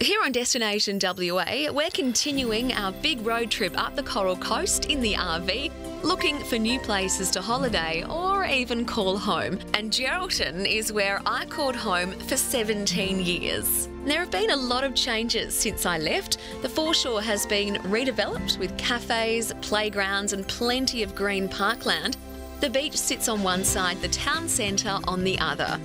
Here on Destination WA, we're continuing our big road trip up the Coral Coast in the RV, looking for new places to holiday or even call home. And Geraldton is where I called home for 17 years. There have been a lot of changes since I left. The foreshore has been redeveloped with cafes, playgrounds and plenty of green parkland. The beach sits on one side, the town centre on the other.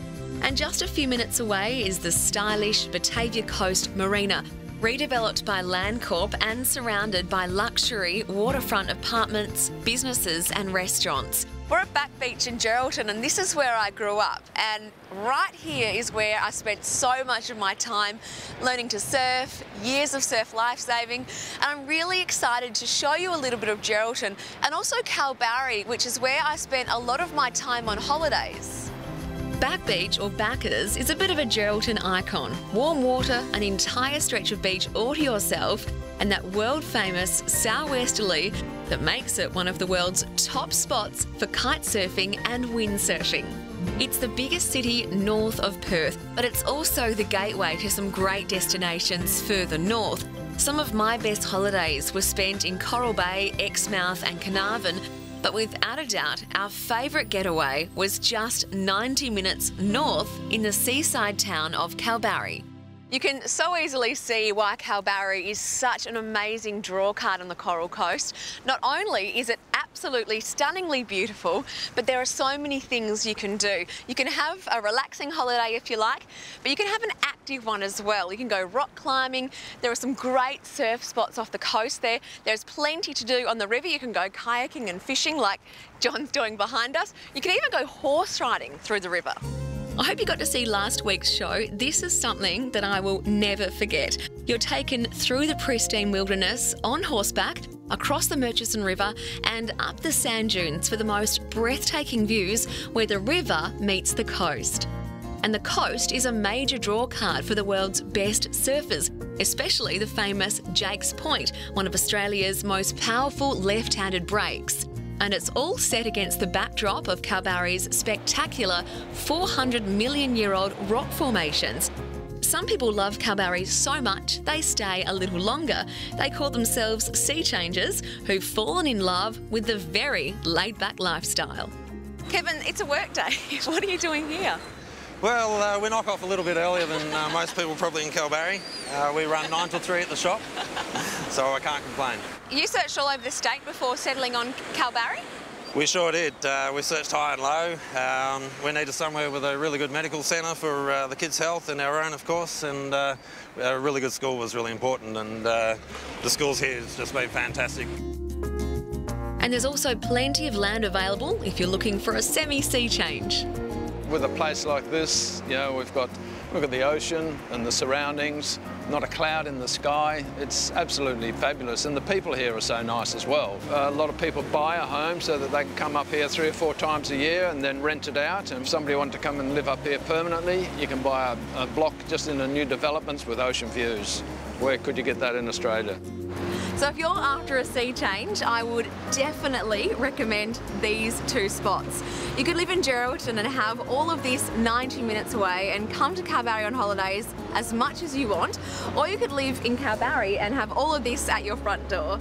And just a few minutes away is the stylish Batavia Coast Marina, redeveloped by Landcorp and surrounded by luxury waterfront apartments, businesses and restaurants. We're at Back Beach in Geraldton and this is where I grew up, and right here is where I spent so much of my time learning to surf, years of surf lifesaving, and I'm really excited to show you a little bit of Geraldton and also Kalbarri, which is where I spent a lot of my time on holidays. Back Beach, or Backers, is a bit of a Geraldton icon. Warm water, an entire stretch of beach all to yourself, and that world-famous sou'westerly that makes it one of the world's top spots for kite surfing and windsurfing. It's the biggest city north of Perth, but it's also the gateway to some great destinations further north. Some of my best holidays were spent in Coral Bay, Exmouth and Carnarvon, but without a doubt, our favourite getaway was just 90 minutes north in the seaside town of Kalbarri. You can so easily see why Kalbarri is such an amazing draw card on the Coral Coast. Not only is it absolutely stunningly beautiful, but there are so many things you can do. You can have a relaxing holiday if you like, but you can have an active one as well. You can go rock climbing. There are some great surf spots off the coast there. There's plenty to do on the river. You can go kayaking and fishing like John's doing behind us. You can even go horse riding through the river. I hope you got to see last week's show. This is something that I will never forget. You're taken through the pristine wilderness on horseback, across the Murchison River and up the sand dunes for the most breathtaking views where the river meets the coast. And the coast is a major draw card for the world's best surfers, especially the famous Jake's Point, one of Australia's most powerful left-handed breaks. And it's all set against the backdrop of Kalbarri's spectacular 400 million-year-old rock formations. Some people love Kalbarri so much they stay a little longer. They call themselves sea changers who've fallen in love with the very laid-back lifestyle. Kevin, it's a work day. What are you doing here? Well, we knock off a little bit earlier than most people probably in Kalbarri. We run 9 till 3 at the shop, so I can't complain. You searched all over the state before settling on Kalbarri? We sure did. We searched high and low. We needed somewhere with a really good medical centre for the kids' health and our own, of course, and a really good school was really important, and the schools here has just been fantastic. And there's also plenty of land available if you're looking for a semi-sea change. With a place like this, you know, we've got the ocean and the surroundings, not a cloud in the sky. It's absolutely fabulous, and the people here are so nice as well. A lot of people buy a home so that they can come up here 3 or 4 times a year and then rent it out. And if somebody wanted to come and live up here permanently, you can buy a block just in the new developments with ocean views. Where could you get that in Australia? So if you're after a sea change, I would definitely recommend these 2 spots. You could live in Geraldton and have all of this 90 minutes away and come to Kalbarri on holidays as much as you want, or you could live in Kalbarri and have all of this at your front door.